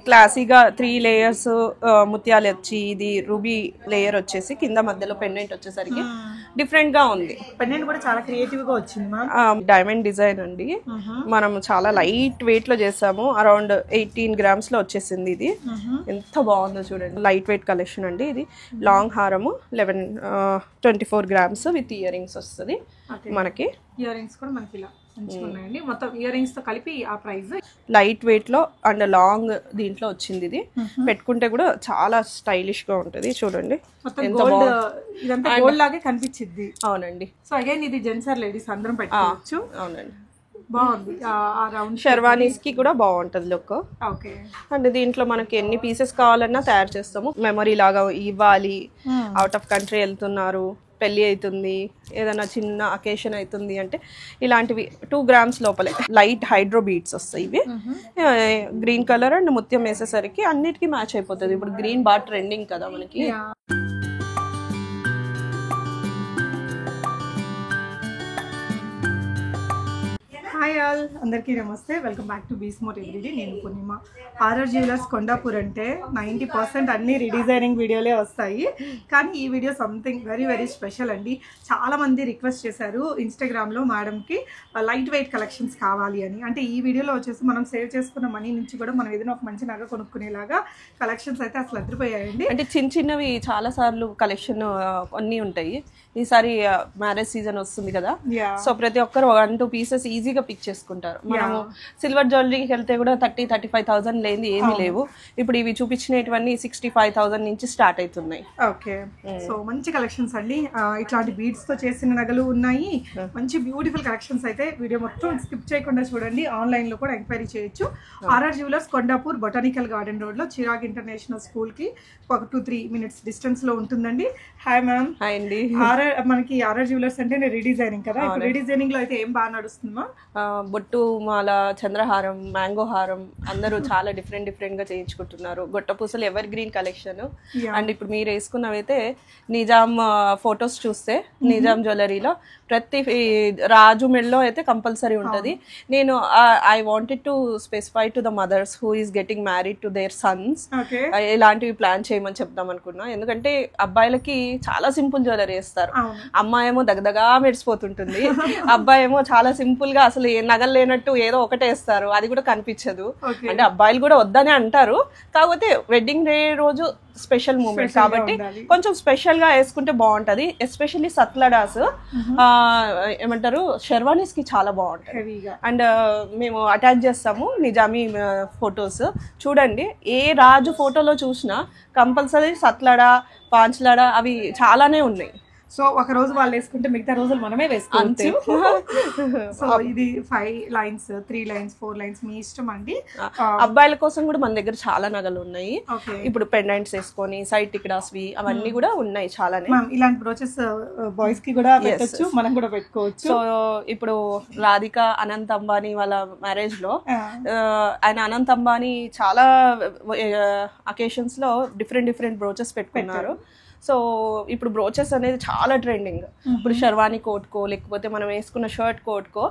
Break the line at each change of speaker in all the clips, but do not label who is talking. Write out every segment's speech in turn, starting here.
క్లాసీగా 3 లేయర్స్ ముత్యాలు వచ్చి ఇది రూబీ లేయర్ వచ్చేసి కింద మధ్యలో పెండెంట్ వచ్చేసరికి డిఫరెంట్ గా ఉంది.
పెండెంట్ కూడా చాలా క్రియేటివ్ గా వచ్చింది.
డైమండ్ డిజైన్ అండి. మనం చాలా లైట్ వెయిట్ లో చేసాము. అరౌండ్ 18 grams లో వచ్చేసింది. ఇది ఎంత బాగుందో చూడండి. లైట్ వెయిట్ కలెక్షన్ అండి. ఇది లాంగ్ హారము 24 grams విత్ ఇయర్ రింగ్స్ వస్తుంది మనకి.
ఇయర్ రింగ్స్ కూడా మనకి ఇలా ఉన్నాయండి. మొత్తం ఇయర్ రింగ్స్ తో కలిపి ఆ ప్రైస్
లైట్ వెయిట్ లో అండ్ లాంగ్ దీంట్లో వచ్చింది. ఇది పెట్టుకుంటే కూడా చాలా స్టైలిష్ గా ఉంటది. చూడండి
ఇదంతా గోల్డ్ లాగే కనిపించింది.
అవునండి.
సో అగైన్ ఇది జెంట్స్ ఆర్ లేడీస్ అందరం పెట్టుకోవచ్చు.
అవునండి.
బాగుంది. రౌండ్
షెర్వానీస్ కి కూడా బాగుంటది లుక్.
ఓకే.
అండ్ దీంట్లో మనకి ఎన్ని పీసెస్ కావాలన్నా తయారు చేస్తాము. మెమరీ లాగా ఇవ్వాలి. అవుట్ ఆఫ్ కంట్రీ వెళ్తున్నారు, పెళ్లి అవుతుంది, ఏదైనా చిన్న అకేషన్ అవుతుంది అంటే ఇలాంటివి 2 grams లోపలే లైట్ హైడ్రో బీడ్స్ వస్తాయి. ఇవి గ్రీన్ కలర్ అండ్ ముత్యం వేసేసరికి అన్నిటికీ మ్యాచ్ అయిపోతుంది. ఇప్పుడు గ్రీన్ బాగా ట్రెండింగ్ కదా మనకి.
హాయ్ ఆల్, అందరికీ నమస్తే. వెల్కమ్ బ్యాక్ టు బీస్మోర్ ఎవ్రీడే. నేను పూర్ణిమ. ఆర్ఆర్ జ్యువెలర్స్ కొండాపూర్ అంటే 90% అన్ని రీడిజైనింగ్ వీడియోలే వస్తాయి. కానీ ఈ video something very very special అండి. చాలామంది రిక్వెస్ట్ చేశారు ఇన్స్టాగ్రామ్లో మేడంకి లైట్ వెయిట్ కలెక్షన్స్ కావాలి అని. అంటే ఈ వీడియోలో వచ్చేసి మనం సేవ్ చేసుకున్న మనీ నుంచి కూడా మనం ఏదైనా ఒక మంచి నగ కొనుక్కునేలాగా కలెక్షన్స్ అయితే అసలు అదిరిపోయాయండి.
అంటే చిన్న చిన్నవి చాలా సార్లు కలెక్షన్ అన్నీ ఉంటాయి. ఈసారి మ్యారేజ్ సీజన్ వస్తుంది కదా, సో ప్రతి ఒక్కరు 1-2 pieces ఈజీగా పిక్ చేసుకుంటారు. మనము సిల్వర్ జ్యువెలరీకి వెళ్తే కూడా 30-35,000 లేని ఏమీ లేవు. ఇప్పుడు ఇవి చూపించినవన్నీ 65,000 నుంచి స్టార్ట్ అవుతున్నాయి.
ఓకే. సో మంచి కలెక్షన్స్ అండి. ఇట్లాంటి బీడ్స్ తో చేసిన నగలు ఉన్నాయి. మంచి బ్యూటిఫుల్ కలెక్షన్స్ అయితే వీడియో మొత్తం స్కిప్ చేయకుండా చూడండి. ఆన్లైన్ లో కూడా ఎంక్వైరీ చేయొచ్చు. R R jewellers Kondapur botanical garden road లో చిరాగ్ ఇంటర్నేషనల్ స్కూల్ కి 2-3 minutes డిస్టెన్స్ లో ఉంటుందండి. Hi ma'am.
హాయ్ అండి.
మనకి ఆర్ఆర్ జ్యువెలర్స్ అంటే రీడిజైనింగ్ కదా. రీడిజైనింగ్ లో అయితే ఏం బాగా నడుస్తుందా?
బొట్టు మాల, చంద్రహారం, మ్యాంగో హారం అందరూ చాలా డిఫరెంట్ గా చేయించుకుంటున్నారు. గొట్టపూసలు ఎవర్ గ్రీన్ కలెక్షన్. అండ్ ఇప్పుడు మీరు వేసుకున్నవైతే నిజాం ఫొటోస్ చూస్తే నిజాం జ్యువెలరీలో ప్రతి రాజు మెడలో అయితే కంపల్సరీ ఉంటుంది. నేను I wanted to specify to the mothers who is getting married to their sons ఇలాంటివి ప్లాన్ చేయమని చెప్దాం అనుకున్నా. ఎందుకంటే అబ్బాయిలకి చాలా సింపుల్ జ్యువెలరీ వేస్తారు. అమ్మాయి ఏమో దగదగా మెరిసిపోతుంటుంది, అబ్బాయి ఏమో చాలా సింపుల్ గా అసలు నగలు లేనట్టు ఏదో ఒకటే వేస్తారు, అది కూడా కనిపించదు. అంటే అబ్బాయిలు కూడా వద్దనే అంటారు, కాకపోతే వెడ్డింగ్ డే రోజు స్పెషల్ మూమెంట్ కాబట్టి కొంచెం స్పెషల్ గా వేసుకుంటే బాగుంటది. ఎస్పెషల్లీ సత్లడాస్ ఏమంటారు షెర్వానీస్ కి చాలా బాగుంటాయి. అండ్ మేము అటాచ్ చేస్తాము నిజామీ ఫొటోస్. చూడండి, ఏ రాజు ఫోటోలో చూసినా కంపల్సరీ సత్లడా, పాంచ్లడా అవి చాలానే ఉన్నాయి.
సో ఒక రోజు వాళ్ళు వేసుకుంటే మిగతా రోజులు మనమే వేసుకోవచ్చు. సో ఇది 5 lines, 3 lines, 4 lines మీ ఇష్టం అండి.
అబ్బాయిల కోసం కూడా మన దగ్గర చాలా నగలు ఉన్నాయి. ఇప్పుడు పెండెంట్స్ వేసుకొని సైడ్ టిక్డాస్వి అవన్నీ కూడా ఉన్నాయి చాలానే.
ఇలాంటి బ్రోచెస్ బాయ్స్ కి కూడా పెట్టొచ్చు, మనం కూడా పెట్టుకోవచ్చు.
సో ఇప్పుడు రాధిక అనంత్ అంబానీ వాళ్ళ మ్యారేజ్ లో ఆయన అనంత్ అంబానీ చాలా అకేషన్స్ లో డిఫరెంట్ బ్రోచెస్ పెట్టుకున్నారు. సో ఇప్పుడు బ్రోచెస్ అనేది చాలా ట్రెండింగ్. ఇప్పుడు షర్వానీ కోట్కో లేకపోతే మనం వేసుకున్న షర్ట్ కోట్కో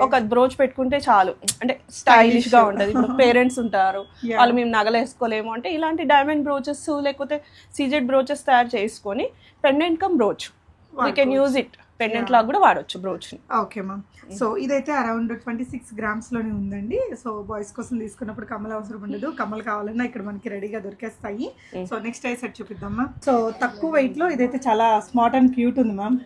ఒక బ్రోచ్ పెట్టుకుంటే చాలు, అంటే స్టైలిష్ గా ఉంటది. ఇప్పుడు పేరెంట్స్ ఉంటారు, వాళ్ళు మేము నగలు వేసుకోలేము అంటే ఇలాంటి డైమండ్ బ్రోచెస్ లేకపోతే సీజెడ్ బ్రోచెస్ తయారు చేసుకొని pendant come brooch we can use it. Pendant లాగా కూడా వాడొచ్చు బ్రోచ్ ని.
Okay ma'am. సో ఇదైతే అరౌండ్ 26 grams లోనే ఉందండి. సో బాయ్స్ కోసం తీసుకున్నప్పుడు కమ్మలు అవసరం ఉండదు, కమ్మలు కావాలన్నా ఇక్కడ మనకి రెడీగా దొరికేస్తాయి. సో నెక్స్ట్ ఐ సెట్ చూపిద్దాం మ్యామ్. సో తక్కువ వెయిట్ లో ఇదైతే చాలా స్మార్ట్ అండ్ క్యూట్ ఉంది మ్యామ్.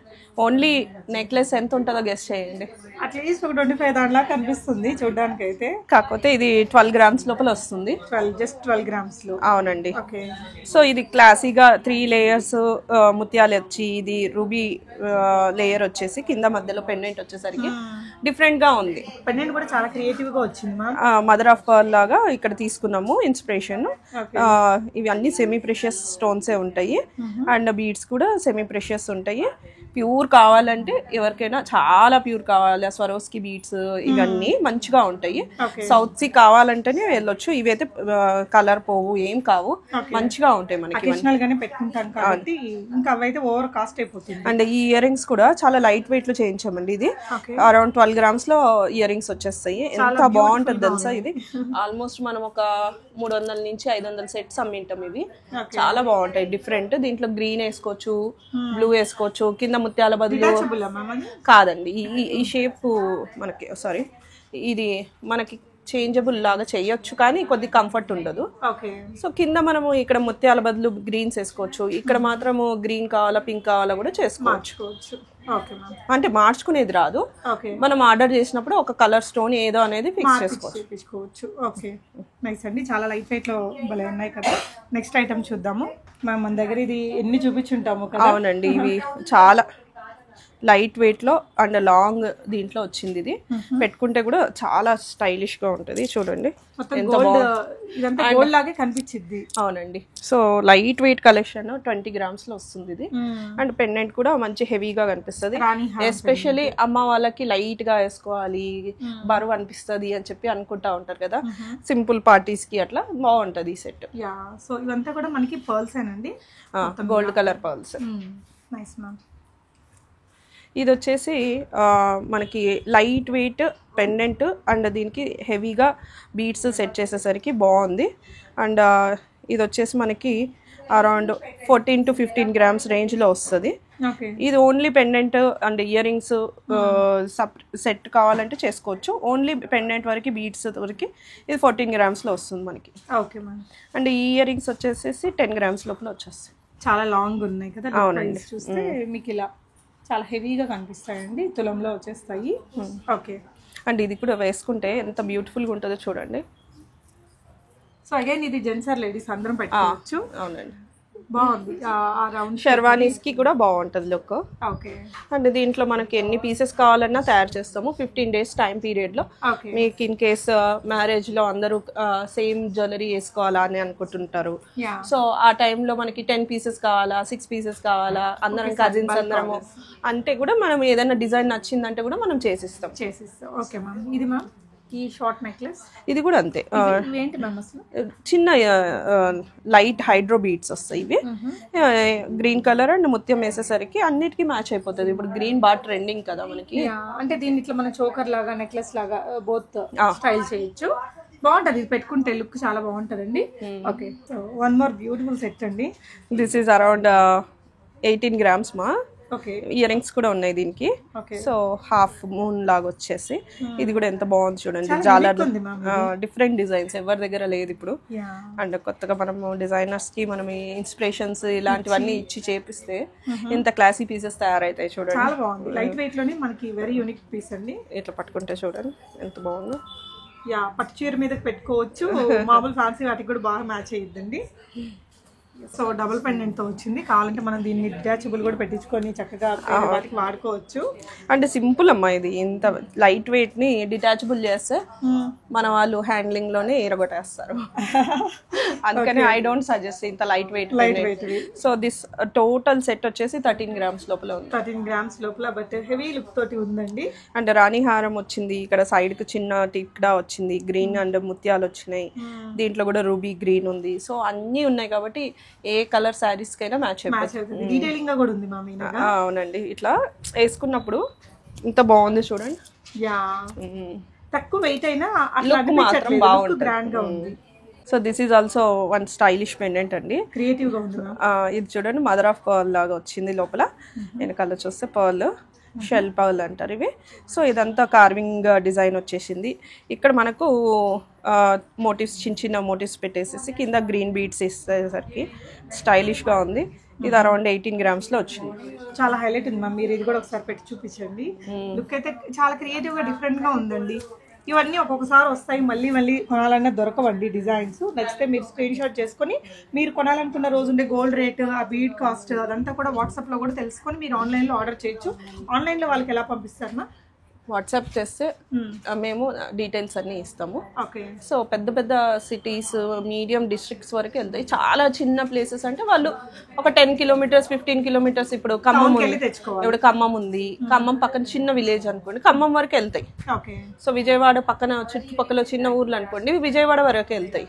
ఓన్లీ నెక్లెస్ ఎంత ఉంటుందో గెస్ చేయండి.
అట్లీస్ట్ ఒక 25 దానిలా కనిపిస్తుంది చూడడానికి అయితే.
కాకపోతే ఇది 12 grams లోపల వస్తుంది.
జస్ట్ 12 grams లో.
అవునండి.
ఓకే.
సో ఇది క్లాసీగా 3 layers ముత్యాలు వచ్చి ఇది రూబీ లేయర్ వచ్చేసి కింద మధ్యలో పెండెంట్ వచ్చేసరికి డిఫరెంట్ గా ఉంది.
పెండెంట్ కూడా చాలా క్రియేటివ్ గా వచ్చింది మ్యామ్.
మదర్ ఆఫ్ పర్ల్ లాగా ఇక్కడ తీసుకున్నాము ఇన్స్పిరేషన్. ఇవి అన్ని సెమీ ప్రెషియస్ స్టోన్స్ ఉంటాయి అండ్ బీడ్స్ కూడా సెమీ ప్రెషియస్ ఉంటాయి. ప్యూర్ కావాలంటే ఎవరికైనా చాలా ప్యూర్ కావాలి, స్వరోస్కి బీట్స్ ఇవన్నీ మంచిగా ఉంటాయి. సౌత్ సీ కావాలంటేనే వెళ్ళొచ్చు. ఇవైతే కలర్ పోవు, ఏం కావు, మంచిగా ఉంటాయి మనకి. అండ్ ఈ ఇయర్ రింగ్స్ కూడా చాలా లైట్ వెయిట్ లో చేయించామండి. ఇది అరౌండ్ 12 grams లో ఇయర్ రింగ్స్ వచ్చేస్తాయి. ఎంత బాగుంటుంది తెలుసా. ఇది ఆల్మోస్ట్ మనం ఒక 300 నుంచి 500 సెట్స్ అమ్మింటాం. ఇవి చాలా బాగుంటాయి, డిఫరెంట్. దీంట్లో గ్రీన్ వేసుకోవచ్చు, బ్లూ వేసుకోవచ్చు, కింద ముత్యాల బదులు కాదండి. ఈ షేప్ మనకి సారీ ఇది మనకి చేంజబుల్ లాగా చేయొచ్చు, కానీ కొద్ది కంఫర్ట్ ఉండదు. సో కింద మనము ఇక్కడ ముత్యాల బదులు గ్రీన్స్ వేసుకోవచ్చు, ఇక్కడ మాత్రము గ్రీన్ కావాలా పింక్ కావాలా కూడా చేసుకోవచ్చు. అంటే మార్చుకునేది రాదు, మనం ఆర్డర్ చేసినప్పుడు ఒక కలర్ స్టోన్ ఏదో అనేది ఫిక్స్ చేసుకోవచ్చు.
ఓకే, నైస్ అండి. చాలా లైట్ వెయిట్ లో భలే ఉన్నాయి కదా. నెక్స్ట్ ఐటమ్ చూద్దాము. మన దగ్గర ఇది ఎన్ని చూపించుంటాము కదా.
అవునండి, ఇవి చాలా లైట్ వెయిట్ లో అండ్ లాంగ్ దీంట్లో వచ్చింది. ఇది పెట్టుకుంటే కూడా చాలా స్టైలిష్ గా ఉంటది. చూడండి
కనిపించింది.
అవునండి, so light weight collection 20 grams లో వస్తుంది ఇది. అండ్ పెండెంట్ కూడా మంచి హెవీగా కనిపిస్తుంది. ఎస్పెషల్లీ అమ్మ వాళ్ళకి లైట్ గా వేసుకోవాలి, బరువు అనిపిస్తుంది అని చెప్పి అనుకుంటా ఉంటారు కదా, సింపుల్ పార్టీస్ కి అట్లా బాగుంటది ఈ సెట్.
సో ఇవంతా కూడా మనకి పర్ల్స్ ఏనండి,
gold colour pearls.
Nice ma'am.
ఇది వచ్చేసి మనకి లైట్ వెయిట్ పెండెంట్ అండ్ దీనికి హెవీగా బీడ్స్ సెట్ చేసేసరికి బాగుంది. అండ్ ఇది వచ్చేసి మనకి అరౌండ్ 14 to 15 grams రేంజ్లో వస్తుంది. ఇది only pendant and ear rings set కావాలంటే చేసుకోవచ్చు. ఓన్లీ పెండెంట్ వరకు బీడ్స్ వరకు ఇది 14 grams లో వస్తుంది మనకి.
Okay ma'am.
అండ్ ఈ ఇయర్ రింగ్స్ వచ్చేసి 10 grams లోపల వచ్చేస్తాయి.
చాలా లాంగ్ ఉన్నాయి కదా.
అవునండి,
చూస్తే మీకు ఇలా చాలా హెవీగా కనిపిస్తాయండి, తులంలో వచ్చేస్తాయి. ఓకే,
అండ్ ఇది కూడా వేసుకుంటే ఎంత బ్యూటిఫుల్గా ఉంటుందో చూడండి.
సో అగైన్ ఇది జెంట్స్ ఆర్ లేడీస్ అందరం పెట్టుకోవచ్చు.
అవునండి,
బాగుంది.
షెర్వానీస్ కి కూడా బాగుంటుంది లుక్.
ఓకే,
అండ్ దీంట్లో మనకి ఎన్ని పీసెస్ కావాలన్నా తయారు చేస్తాము 15 days టైం పీరియడ్ లో. మీకు ఇన్ కేస్ మ్యారేజ్ లో అందరూ సేమ్ జ్యువెలరీ వేసుకోవాలా అని అనుకుంటుంటారు. సో ఆ టైంలో మనకి 10 pieces కావాలా, 6 pieces కావాలా, అందరం కజిన్స్ అందరము అంటే కూడా మనం ఏదైనా డిజైన్ నచ్చిందంటే కూడా మనం చేసిస్తాం.
Okay ma'am. ఇది మ్యామ్ ఈ షార్ట్ నెక్లెస్
ఇది కూడా అంతే.
ఏంటి మ్యామ్ అసలు?
చిన్న లైట్ హైడ్రో బీడ్స్ వస్తాయి. ఇవి గ్రీన్ కలర్ అండ్ ముత్యం వేసేసరికి అన్నిటికీ మ్యాచ్ అయిపోతుంది. ఇప్పుడు గ్రీన్ బాగా ట్రెండింగ్ కదా మనకి.
అంటే దీన్ని ఇట్లా మన చోకర్ లాగా నెక్లెస్ లాగా బోత్ స్టైల్ చేయొచ్చు. బాగుంటది, ఇది పెట్టుకుంటే లుక్ చాలా బాగుంటదండి. Okay, so one more beautiful set అండి.
దిస్ ఈస్ అరౌండ్ 18 grams మా.
ఓకే,
ఇయర్ రింగ్స్ కూడా ఉన్నాయి దీనికి. సో హాఫ్ మూన్ లాగా వచ్చేసి ఇది కూడా ఎంత బాగుంది చూడండి. జాలర్ డిఫరెంట్ డిజైన్స్ ఎవరి దగ్గర లేదు ఇప్పుడు. అండ్ కొత్తగా మనము డిజైనర్స్ కి మనం ఇన్స్పిరేషన్స్ ఇలాంటివన్నీ ఇచ్చి చేపిస్తే ఎంత క్లాసీ పీసెస్ తయారైతాయి చూడండి.
చాలా బాగుంది, లైట్ వెయిట్ లోనే మనకి వెరీ యూనిక్ పీస్ అండి.
ఇట్లా పట్టుకుంటే చూడండి ఎంత బాగుందో.
పట్టు చీర మీద పెట్టుకోవచ్చు, మామూలు ఫ్యాన్సీ వాటికి కూడా బాగా మ్యాచ్ అయ్యిద్దండి. సో డబుల్ పెండెంట్ తో వచ్చింది. కావాలంటే మనం దీన్ని డిటాచబుల్ కూడా పెట్టించుకొని చక్కగా వాటికి వాడుకోవచ్చు.
అంటే సింపుల్ అమ్మా, ఇది ఇంత లైట్ వెయిట్ ని డిటాచబుల్ చేస్తే మన వాళ్ళు హ్యాండ్లింగ్ లోనే ఎరగొట్టేస్తారు. అందుకని ఐ డోంట్ సజెస్ట్ ఇంత light weight. So this total set వచ్చేసి 13 grams లోపల ఉంది.
13 grams లోపల, బట్ హెవీ లుక్ తోటి ఉందండి.
అండ్ రాణి హారం వచ్చింది, ఇక్కడ సైడ్ కు చిన్న టిక్డా వచ్చింది, గ్రీన్ అండ్ ముత్యాలు వచ్చినాయి. దీంట్లో కూడా రూబీ గ్రీన్ ఉంది. సో అన్ని ఉన్నాయి కాబట్టి ఏ కలర్ శారీస్ కైనా మ్యాచ్ అయిపోతుంది.
డీటెయిలింగ్ గా కూడా ఉంది మామీ.
అవునండి, ఇట్లా వేసుకున్నప్పుడు ఇంత బాగుంది చూడండి.
తక్కువ వెయిట్ అయినా
లుక్ మాత్రం బాగుంటుంది,
గ్రాండ్ గా ఉంది.
So this is also one stylish pendant అండి.
క్రియేటివ్ గా ఉంది.
ఇది చూడండి, మదర్ ఆఫ్ పర్ల్ లాగా వచ్చింది లోపల. వెనకాల చూస్తే పర్ల్, షెల్ పర్ల్ అంటారు ఇవి. సో ఇదంతా కార్వింగ్ డిజైన్ వచ్చేసింది. ఇక్కడ మనకు మోటివ్స్ చిన్న చిన్న మోటివ్స్ పెట్టేసేసి కింద గ్రీన్ బీడ్స్ ఇచ్చేసరికి స్టైలిష్గా ఉంది. ఇది అరౌండ్ 18 grams లో వచ్చింది.
చాలా హైలైట్ ఉంది మ్యామ్. మీరు ఇది కూడా ఒకసారి పెట్టి చూపించండి. లుక్ అయితే చాలా క్రియేటివ్ గా డిఫరెంట్ గా ఉందండి. ఇవన్నీ ఒక్కొక్కసారి వస్తాయి, మళ్ళీ మళ్ళీ కొనాలన్నా దొరకవండి డిజైన్స్. నచ్చితే మీరు స్క్రీన్ షాట్ చేసుకొని మీరు కొనాలనుకున్న రోజు ఉండే గోల్డ్ రేట్, ఆ బీడ్ కాస్ట్ అదంతా కూడా వాట్సాప్లో కూడా తెలుసుకొని మీరు ఆన్లైన్లో ఆర్డర్ చేయొచ్చు. ఆన్లైన్లో వాళ్ళకి ఎలా పంపిస్తారన్నా?
వాట్సాప్ చేస్తే మేము డీటెయిల్స్ అన్నీ ఇస్తాము.
ఓకే.
సో పెద్ద పెద్ద సిటీస్, మీడియం డిస్ట్రిక్ట్స్ వరకు వెళ్తాయి. చాలా చిన్న ప్లేసెస్ అంటే వాళ్ళు ఒక 10 కిలోమీటర్స్ 15 కిలోమీటర్స్, ఇప్పుడు ఖమ్మం ఉంది, ఇప్పుడు ఖమ్మం ఉంది, ఖమ్మం పక్కన చిన్న విలేజ్ అనుకోండి, ఖమ్మం వరకు వెళ్తాయి. సో విజయవాడ పక్కన చుట్టుపక్కల చిన్న ఊర్లు అనుకోండి, విజయవాడ వరకు వెళ్తాయి.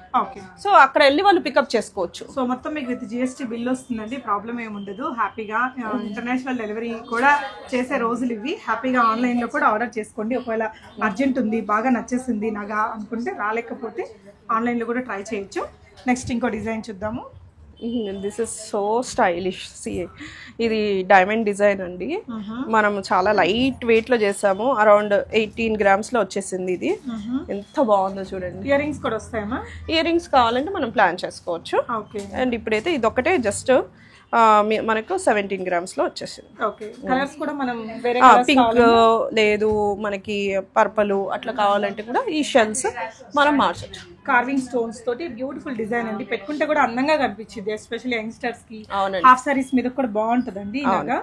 సో అక్కడ వెళ్ళి వాళ్ళు పికప్ చేసుకోవచ్చు.
సో మొత్తం మీకు విత్ జిఎస్టీ బిల్ వస్తుందండి, ప్రాబ్లం ఏముండదు. హ్యాపీగా ఇంటర్నేషనల్ డెలివరీ కూడా చేసే రోజులు ఇవి. హ్యాపీగా ఆన్లైన్ లో కూడా ఆర్డర్ చేసుకోండి. ఒకవేళ అర్జెంట్ ఉంది, బాగా నచ్చేసింది నగా అనుకుంటే, రాలేకపోతే ఆన్లైన్ లో కూడా ట్రై చేయొచ్చు. నెక్స్ట్ ఇంకో డిజైన్ చూద్దాము.
This is so stylish. ఇది డైమండ్ డిజైన్ అండి. మనం చాలా లైట్ వెయిట్ లో చేసాము. అరౌండ్ 18 grams లో వచ్చేసింది. ఇది ఎంత బాగుందో చూడండి.
ఇయర్ రింగ్స్ కూడా వస్తాయమ్మా?
ఇయర్ రింగ్స్ కావాలంటే మనం ప్లాన్ చేసుకోవచ్చు. అండ్ ఇప్పుడైతే ఇది ఒకటే జస్ట్ మనకు 17 grams లో వచ్చేసింది. పింక్ లేదు, మనకి పర్పల్ అట్లా కావాలంటే కూడా ఈ షెల్స్ మనం మార్చచ్చు.
కార్వింగ్ స్టోన్స్ తోటి బ్యూటిఫుల్ డిజైన్ అండి. పెట్టుకుంటే కూడా అందంగా కనిపించింది, ఎస్పెషల్లీ యంగ్స్టర్స్ కి. హాఫ్ సారీస్ మీద కూడా బాగుంటదండి ఇలాగా.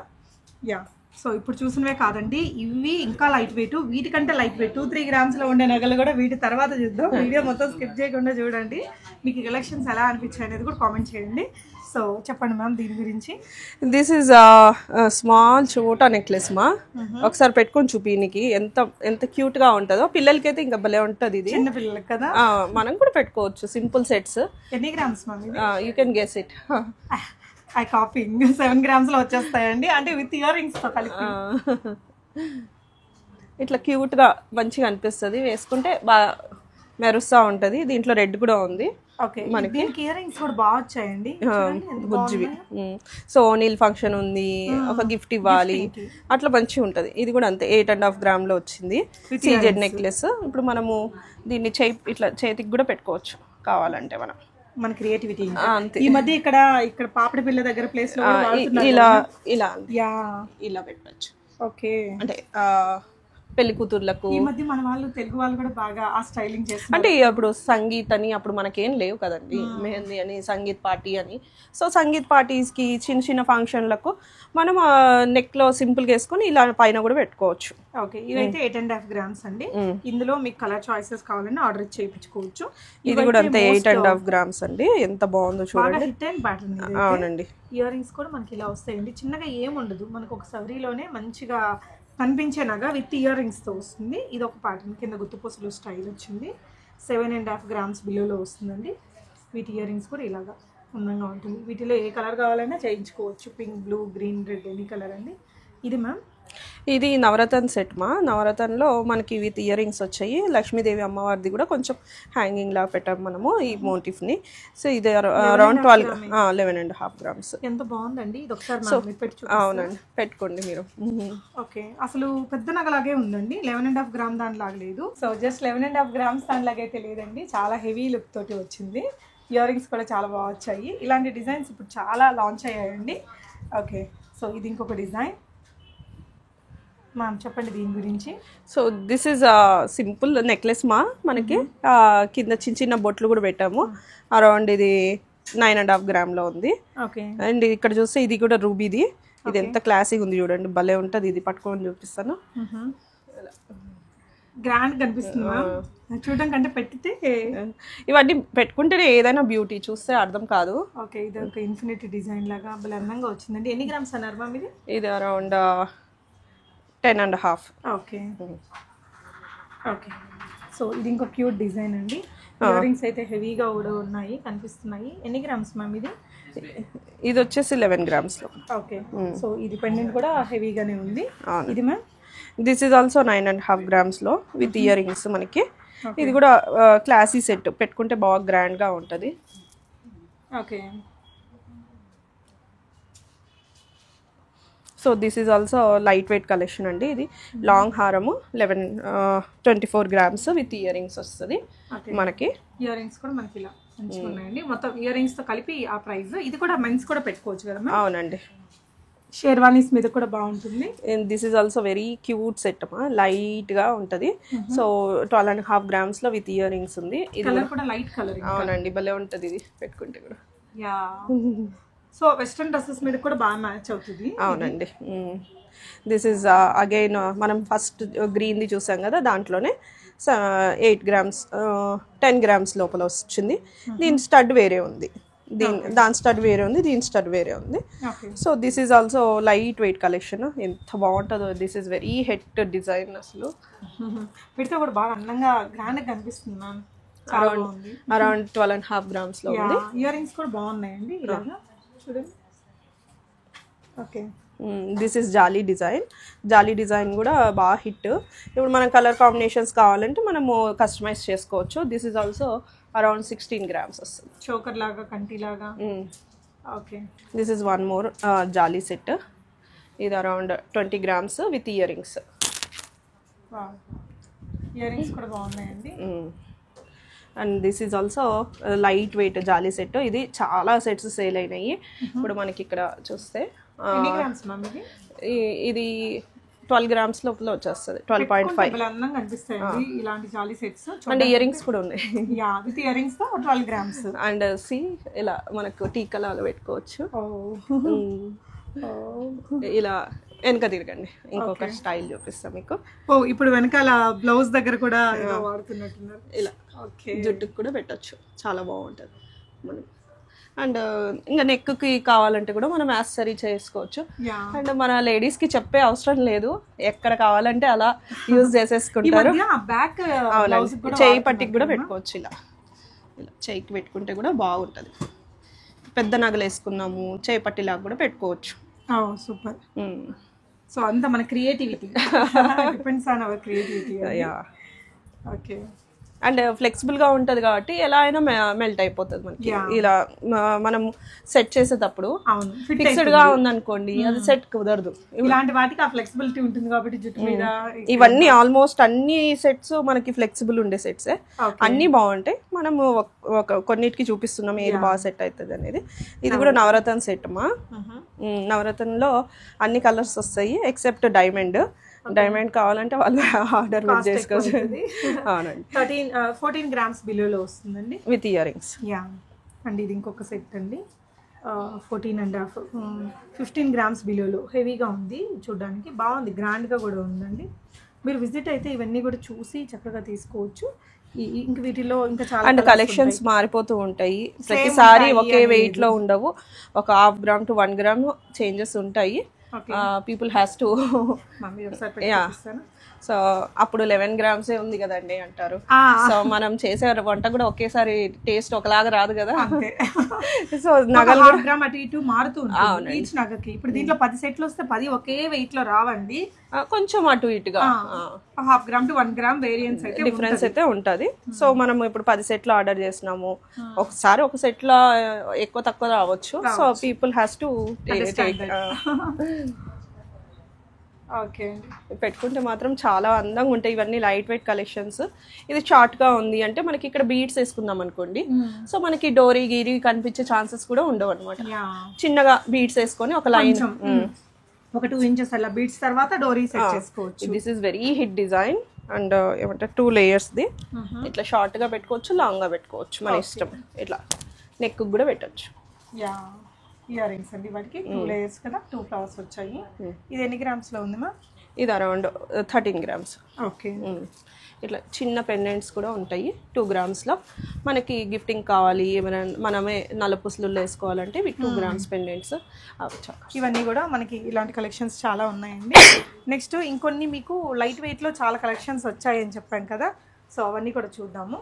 యా. సో ఇప్పుడు చూసినవే కాదండి, ఇవి ఇంకా లైట్ వెయిట్, వీటికంటే లైట్ వెయిట్ 2-3 grams లో ఉండే నగలు కూడా వీటి తర్వాత చూద్దాం. వీడియో మొత్తం స్కిప్ చేయకుండా చూడండి. మీకు కలెక్షన్స్ ఎలా అనిపించాయి అనేది కూడా కామెంట్ చేయండి. సో చెప్పండి మ్యామ్ దీని గురించి.
దిస్ ఈజ్ స్మాల్ చోటా నెక్లెస్ మా. ఒకసారి పెట్టుకొని చూపినికి ఎంత ఎంత క్యూట్ గా ఉంటుందో. పిల్లలకి అయితే ఇంకా భలే ఉంటుంది. ఇది
చిన్న పిల్లలకి కదా,
మనం కూడా పెట్టుకోవచ్చు. Simple sets.
ఎన్ని grams ma'am?
You can guess it.
I copying 7 grams లో వచ్చేస్తాయండి, అంటే విత్ ఇయర్ రింగ్స్ తో కలిపి.
ఇట్లా క్యూట్ గా మంచిగా అనిపిస్తుంది, వేసుకుంటే బాగా మెరుస్తా ఉంటది. దీంట్లో రెడ్ కూడా ఉంది.
మనకి ఇయర్ రింగ్స్ కూడా బాగా వచ్చాయండి,
బుజ్జివి. సో నీల్ ఫంక్షన్ ఉంది, ఒక గిఫ్ట్ ఇవ్వాలి, అట్లా మంచిగా ఉంటది. ఇది కూడా అంతే 8.5 grams లో వచ్చింది. CZ necklace. ఇప్పుడు మనము దీన్ని ఇట్లా చేతికి కూడా పెట్టుకోవచ్చు కావాలంటే మనం.
మన క్రియేటివిటీ అంతే. ఈ మధ్య ఇక్కడ పాపడి పిల్ల దగ్గర ప్లేస్ లో
ఇలా ఇలా ఇలా పెట్టచ్చు.
ఓకే.
అంటే పెళ్లి కూతుర్లకు
ఈ మధ్య మన వాళ్ళు తెలుగు వాళ్ళు కూడా బాగా ఆ స్టైలింగ్ చేస్తారు.
అంటే ఇప్పుడు సంగీత్ అని అప్పుడు మనకేం లేవు కదండి, మెహందీ అని, సంగీత్ పార్టీ అని. సో సంగీత్ పార్టీస్ కి, చిన్న చిన్న ఫంక్షన్లకు మనం నెక్ లో సింపుల్ గా వేసుకొని ఇలా పైన కూడా పెట్టుకోవచ్చు.
ఓకే. ఇవైతే 8.5 grams అండి. ఇందులో మీకు కలర్ చాయిసెస్ కావాలని ఆర్డర్ చేయించుకోవచ్చు.
ఇది కూడా అంతే 8.5 grams అండి. ఎంత బాగుందో చూడండి.
అవునండి. ఇయర్ రింగ్స్ కూడా మనకి ఇలా వస్తాయండి, చిన్నగా ఏముండదు. మనకు ఒక సవరీలోనే మంచిగా కనిపించేలాగా విత్ ఇయర్ రింగ్స్తో వస్తుంది. ఇది ఒక ప్యాటర్న్, కింద గుత్తుపూసలు స్టైల్ వచ్చింది. 7.5 grams బిలోలో వస్తుందండి. వీటి ఇయర్ రింగ్స్ కూడా ఇలాగా అందంగా ఉంటుంది. వీటిలో ఏ కలర్ కావాలన్నా చేయించుకోవచ్చు, pink, blue, green, red, any colour అండి. ఇది మ్యామ్
ఇది నవరత్న సెట్ మా. నవరత్నలో మనకి విత్ ఇయర్ రింగ్స్ వచ్చాయి. లక్ష్మీదేవి అమ్మవారిది కూడా కొంచెం హ్యాంగింగ్ లా పెట్టాం మనము ఈ మోటిఫ్ ని. సో ఇది అరౌండ్ 11.5 grams.
ఎంత బాగుందండి ఇది. ఒకసారి
అవునండి, పెట్టుకోండి మీరు.
ఓకే. అసలు పెద్ద నగలాగే ఉందండి, 11.5 grams దానిలాగా లేదు. సో జస్ట్ 11.5 grams దానిలాగైతే లేదండి, చాలా హెవీ లుక్ తోటి వచ్చింది. ఇయర్ రింగ్స్ కూడా చాలా బాగా వచ్చాయి. ఇలాంటి డిజైన్స్ ఇప్పుడు చాలా లాంచ్ అయ్యాయండి. ఓకే. సో ఇది ఇంకొక డిజైన్ మ్యామ్, చెప్పండి దీని గురించి.
So this is simple necklace మా. మనకి కింద చిన్న చిన్న బొట్లు కూడా పెట్టాము. అరౌండ్ ఇది 9.5 grams లో ఉంది.
ఓకే.
అండ్ ఇక్కడ చూస్తే ఇది కూడా రూబీది. ఇది ఎంత క్లాసిక్ ఉంది చూడండి, భలే ఉంటుంది. ఇది పట్టుకొని చూపిస్తాను.
గ్రాండ్ కనిపిస్తుంది చూడడం కంటే పెట్టితే.
ఇవన్నీ పెట్టుకుంటేనే ఏదైనా బ్యూటీ, చూస్తే అర్థం కాదు.
ఓకే. ఇది ఒక ఇన్ఫినిటీ డిజైన్ లాగా భలే అందంగా వచ్చిందండి. ఎన్ని గ్రామ్స్ అన్నారు మ్యామ్ ఇది?
ఇది అరౌండ్ 10.5.
ఓకే. ఓకే. సో ఇది ఇంకో క్యూట్ డిజైన్ అండి. ఇయర్ రింగ్స్ అయితే హెవీగా కూడా ఉన్నాయి, కనిపిస్తున్నాయి. ఎన్ని గ్రామ్స్ మ్యామ్ ఇది?
ఇది వచ్చేసి 11 grams లో.
ఓకే. సో ఇది పెండెంట్ కూడా హెవీగానే ఉంది. ఇది ma'am
this is also 9.5 grams లో విత్ ఇయర్ రింగ్స్ మనకి. ఇది కూడా క్లాసీ సెట్, పెట్టుకుంటే బాగా గ్రాండ్ గా ఉంటుంది.
Okay.
So this is also light weight collection అండి. ఇది లాంగ్ హారము 24 grams విత్ ఇయర్ రింగ్స్ వస్తుంది మనకి.
ఇయర్ రింగ్స్ కూడా మనకి ఇలా మంచిగా ఉన్నాయండి. మొత్తం ఇయర్ రింగ్స్ తో కలిపి ఆ ప్రైస్. ఇది కూడా మెన్స్ కూడా పెట్టుకోవచ్చు కదా?
అవునండి.
షేర్వానీస్ మీద కూడా బాగుంటుంది.
This is also very cute set మా, లైట్ గా ఉంటది. సో 12.5 grams లో విత్ ఇయర్ రింగ్స్ ఉంది.
ఇది కూడా లైట్ కలర్.
అవునండి, భలే ఉంటది ఇది పెట్టుకుంటే కూడా.
యా. సో వెస్ట్రన్ డ్రెస్సెస్ మీద కూడా బాగా మ్యాచ్ అవుతుంది.
అవునండి. దిస్ ఈజ్ అగైన్ మనం ఫస్ట్ గ్రీన్ది చూసాం కదా, దాంట్లోనే 8 grams 10 grams లోపల వచ్చింది. దీని స్టడ్ వేరే ఉంది, దాని స్టడ్ వేరే ఉంది, దీని స్టడ్ వేరే ఉంది. So this is also light weight collection. ఎంత బాగుంటుందో. This is very hit design. అసలు
వీటితో కూడా బాగా అందంగా గ్రాండ్గా కనిపిస్తుంది మ్యామ్.
అరౌండ్ 12.5 grams లో ఉంది.
ఇయర్ రింగ్స్ కూడా బాగున్నాయండి ఇలాగా చూడండి. Okay,
this is jolly design. Jolly design కూడా బాగా హిట్. ఇప్పుడు మనం కలర్ కాంబినేషన్స్ కావాలంటే మనము కస్టమైజ్ చేసుకోవచ్చు. This is also around 16 grams వస్తుంది.
చోకర్ లాగా, కంటి లాగా. Okay,
this is one more jali set. ఇది అరౌండ్ 20 grams with earrings.
Earrings కూడా బాగున్నాయండి.
And this is also light weight jali set. ఇది చాలా సెట్స్ సేల్ అయినాయి. ఇప్పుడు మనకి ఇక్కడ చూస్తే ఇది 12 grams లోపల వచ్చేస్తుంది. 12.5.
అందంగా కనిపిస్తాయండి ఇలాంటి జాలీ సెట్స్.
అండ్ ఇయర్ రింగ్స్ కూడా ఉన్నాయి.
విత్ ఇయర్ రింగ్స్ తో 12 grams.
అండ్ సి ఇలా మనకు టీకలాగా పెట్టుకోవచ్చు. ఇలా వెనక తిరగండి, ఇంకొక స్టైల్ చూపిస్తాం మీకు.
ఇప్పుడు వెనకాల బ్లౌజ్ దగ్గర కూడా వాడుతున్నట్టున్నారు.
ఇలా జుట్టుకు కూడా పెట్టచ్చు, చాలా బాగుంటుంది మనం. అండ్ ఇంకా నెక్కి కావాలంటే కూడా మనం యాక్సెసరీ చేసుకోవచ్చు. అండ్ మన లేడీస్ కి చెప్పే అవసరం లేదు, ఎక్కడ కావాలంటే అలా యూజ్ చేసేసుకుంటారు. అవునండి, చేయి పట్టికి కూడా పెట్టుకోవచ్చు. ఇలా చేయికి పెట్టుకుంటే కూడా బాగుంటుంది. పెద్ద నగలు వేసుకున్నాము, చేయి పట్టిలాగా కూడా పెట్టుకోవచ్చు.
సూపర్. సో అంతా మన creativity, depends on our creativity. Okay,
and ఫ్లెక్సిబుల్గా ఉంటుంది కాబట్టి ఎలా అయినా మెల్ట్ అయిపోతుంది మనకి. ఇలా మనం సెట్ చేసేటప్పుడు ఫిక్స్డ్గా ఉందనుకోండి, అది సెట్ కుదరదు.
ఇలాంటి వాటికి ఆ ఫ్లెక్సిబిలిటీ ఉంటుంది కాబట్టి జుట్టు మీద.
ఇవన్నీ ఆల్మోస్ట్ అన్ని సెట్స్ మనకి ఫ్లెక్సిబుల్ ఉండే సెట్సే, అన్నీ బాగుంటాయి. మనము కొన్నిటికి చూపిస్తున్నాం ఏది బాగా సెట్ అవుతుంది అనేది. ఇది కూడా నవరత్న సెట్ మా. నవరత్నలో అన్ని కలర్స్ వస్తాయి ఎక్సెప్ట్ డైమండ్. డైమండ్ కావాలంటే వాళ్ళు ఆర్డర్ చేసుకోవచ్చు. అవునండి,
14 grams బిలోలో వస్తుందండి
విత్ ఇయర్ రింగ్స్.
అండ్ ఇది ఇంకొక సెట్ అండి, 14.5 15 grams బిలోలో. హెవీగా ఉంది, చూడడానికి బాగుంది, గ్రాండ్గా కూడా ఉందండి. మీరు విజిట్ అయితే ఇవన్నీ కూడా చూసి చక్కగా తీసుకోవచ్చు. ఇంక వీటిలో ఇంకా చాలా
అండ్ కలెక్షన్స్ మారిపోతూ ఉంటాయి, ప్రతిసారి ఒకే వెయిట్ లో ఉండవు. ఒక 1/2 gram to 1 gram చేంజెస్ ఉంటాయి. People has to. సో అప్పుడు 11 grams ఉంది కదండి అంటారు. సో మనం చేసే వంట కూడా ఒకేసారి టేస్ట్ ఒకలాగా రాదు కదా. సో నగలు
అటు ఇటు మారుతూ ఉంటుంది ఈచ్ నగకి. ఇప్పుడు దీంట్లో 10 సెట్లు వస్తే 10 ఒకే వెయిట్ లో రావండి,
కొంచెం అటు ఇటుగా
1/2 gram to 1 gram వేరియన్స్ అయితే
డిఫరెన్స్ అయితే ఉంటుంది. సో మనం ఇప్పుడు 10 సెట్లు ఆర్డర్ చేసినాము, ఒకసారి ఒక సెట్ లో ఎక్కువ తక్కువ రావచ్చు. So people has to
okay.
పెట్టుకుంటే మాత్రం చాలా అందంగా ఉంటాయి. ఇవన్నీ లైట్ వెయిట్ కలెక్షన్స్. ఇది షార్ట్ గా ఉంది అంటే మనకి ఇక్కడ బీడ్స్ వేసుకుందాం అనుకోండి, సో మనకి డోరీ గీరి కనిపించే ఛాన్సెస్ కూడా ఉండవు అనమాట. చిన్నగా బీడ్స్ వేసుకొని ఒక లైన్
ఒక 2 inches అలా బీడ్స్ తర్వాత డోరీ సెట్ చేసుకోవచ్చు.
This is very hit design. And ఏమంటారు 2 layers ది. ఇట్లా షార్ట్ గా పెట్టుకోవచ్చు, లాంగ్ గా పెట్టుకోవచ్చు, మన ఇష్టం. ఇట్లా నెక్ కూడా పెట్టచ్చు.
ఇయర్ రింగ్స్ అండి వాటికి 2 layers కదా, 2 flowers వచ్చాయి. ఇది ఎన్ని grams లో ఉంది మా?
ఇది అరౌండ్ 13 grams.
ఓకే.
ఇట్లా చిన్న పెండెంట్స్ కూడా ఉంటాయి 2 grams లో. మనకి గిఫ్టింగ్ కావాలి, ఏమైనా మనమే నల్లపుసలు వేసుకోవాలంటే ఇవి 2 grams పెండెంట్స్.
ఇవన్నీ కూడా మనకి ఇలాంటి కలెక్షన్స్ చాలా ఉన్నాయండి. నెక్స్ట్ ఇంకొన్ని మీకు లైట్ వెయిట్లో చాలా కలెక్షన్స్ వచ్చాయని చెప్పాను కదా, సో అవన్నీ కూడా చూద్దాము.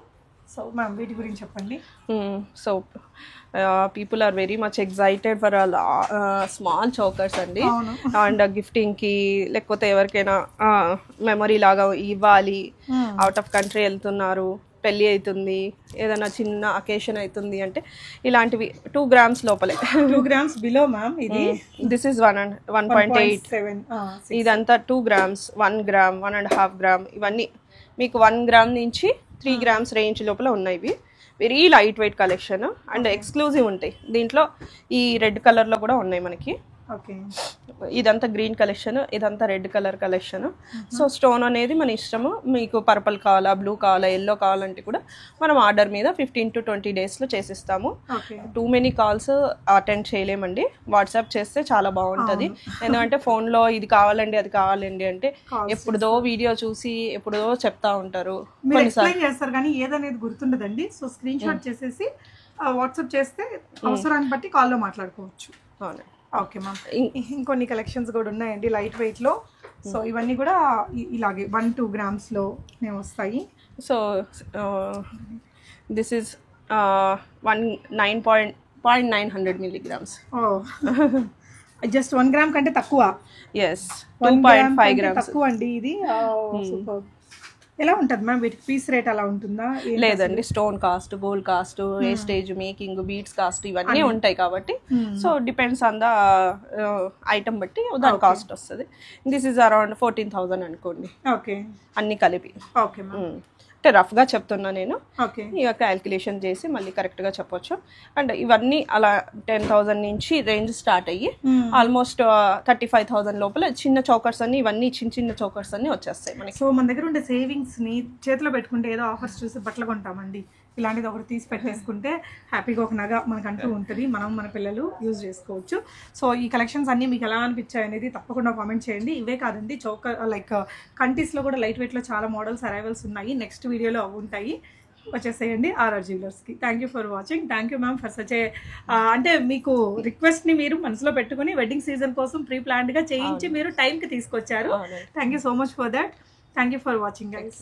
సో మ్యామ్ వీటి గురించి చెప్పండి.
So people are very much excited for small chokers అండి. అండ్ గిఫ్టింగ్కి లేకపోతే ఎవరికైనా మెమరీ లాగా ఇవ్వాలి, అవుట్ ఆఫ్ కంట్రీ వెళ్తున్నారు, పెళ్ళి అవుతుంది, ఏదైనా చిన్న అకేషన్ అవుతుంది అంటే ఇలాంటివి 2 grams లోపలే.
2 grams బిలో మ్యామ్. ఇది
దిస్ ఇస్ 1.8. ఇదంతా 2 grams, 1 gram, 1.5 gram. ఇవన్నీ మీకు 1 gram నుంచి 3 grams రేంజ్ లోపల ఉన్నాయి. Very light weight collection and exclusive ఉంటాయి. దీంట్లో ఈ రెడ్ కలర్లో కూడా ఉన్నాయి మనకి.
ఓకే.
ఇదంతా గ్రీన్ కలెక్షన్, ఇదంతా red colour collection. So stone అనేది మన ఇష్టము, మీకు పర్పుల్ కావాలా, బ్లూ కావాలా, ఎల్లో కావాలంటే కూడా మనం ఆర్డర్ మీద 15 to 20 డేస్లో చేసిస్తాము. టూ మెనీ కాల్స్ అటెండ్ చేయలేమండి, వాట్సాప్ చేస్తే చాలా బాగుంటుంది. ఎందుకంటే ఫోన్లో ఇది కావాలండి అది కావాలండి అంటే ఎప్పుడుదో వీడియో చూసి ఎప్పుడుదో చెప్తా ఉంటారు,
చేస్తారు కానీ ఏదనేది గుర్తుండదండి. సో స్క్రీన్ షాట్ చేసేసి వాట్సాప్ చేస్తే అవసరాన్ని బట్టి కాల్లో మాట్లాడుకోవచ్చు. ఓకే మ్యామ్, ఇంకొన్ని కలెక్షన్స్ కూడా ఉన్నాయండి లైట్ వెయిట్లో. సో ఇవన్నీ కూడా ఇలాగే 1-2 గ్రామ్స్లో వస్తాయి.
So this is 900 milligrams.
Just 1 gram కంటే తక్కువ.
ఎస్, 2.5 grams
తక్కువ అండి ఇది. సూపర్. ఎలా ఉంటుంది మ్యామ్ వీటికి పీస్ రేట్ అలా ఉంటుందా?
లేదండి, stone cost, gold cost, wastage, making, beads cost ఇవన్నీ ఉంటాయి కాబట్టి so depends on the item బట్టి దాని కాస్ట్ వస్తుంది. దిస్ ఈజ్ అరౌండ్ 14,000 అనుకోండి.
ఓకే,
అన్ని కలిపి.
ఓకే మ్యామ్,
అంటే రఫ్గా చెప్తున్నా నేను,
ఓకే
ఇక క్యాల్కులేషన్ చేసి మళ్ళీ కరెక్ట్గా చెప్పొచ్చు. అండ్ ఇవన్నీ అలా 10,000 నుంచి రేంజ్ స్టార్ట్ అయ్యి ఆల్మోస్ట్ 35,000 లోపల చిన్న చౌకర్స్ అన్ని, ఇవన్నీ చిన్న చిన్న చౌకర్స్ అన్ని వచ్చేస్తాయి మనకి.
సో మన దగ్గర ఉండే సేవింగ్స్ని చేతిలో పెట్టుకుంటే ఏదో ఆఫర్స్ చూసి బట్టలు కొంటామండి, ఇలాంటిది ఒకటి తీసి పెట్టేసుకుంటే హ్యాపీగా ఒక నగ మనకంటూ ఉంటుంది, మనం మన పిల్లలు యూజ్ చేసుకోవచ్చు. సో ఈ కలెక్షన్స్ అన్నీ మీకు ఎలా అనిపించాయి అనేది తప్పకుండా కామెంట్ చేయండి. ఇవే కాదండి, లైక్ కంటీస్లో కూడా లైట్ వెయిట్లో చాలా మోడల్స్ అరైవల్స్ ఉన్నాయి, నెక్స్ట్ వీడియోలో అవి ఉంటాయి, వచ్చేసేయండి ఆర్ఆర్ జ్యువెలర్స్కి. Thank you for watching. Thank you ma'am for such a అంటే మీకు రిక్వెస్ట్ని మీరు మనసులో పెట్టుకుని వెడ్డింగ్ సీజన్ కోసం ప్రీ ప్లాన్డ్గా చేయించి మీరు టైంకి తీసుకొచ్చారు. Thank you so much for that. Thank you for watching guys.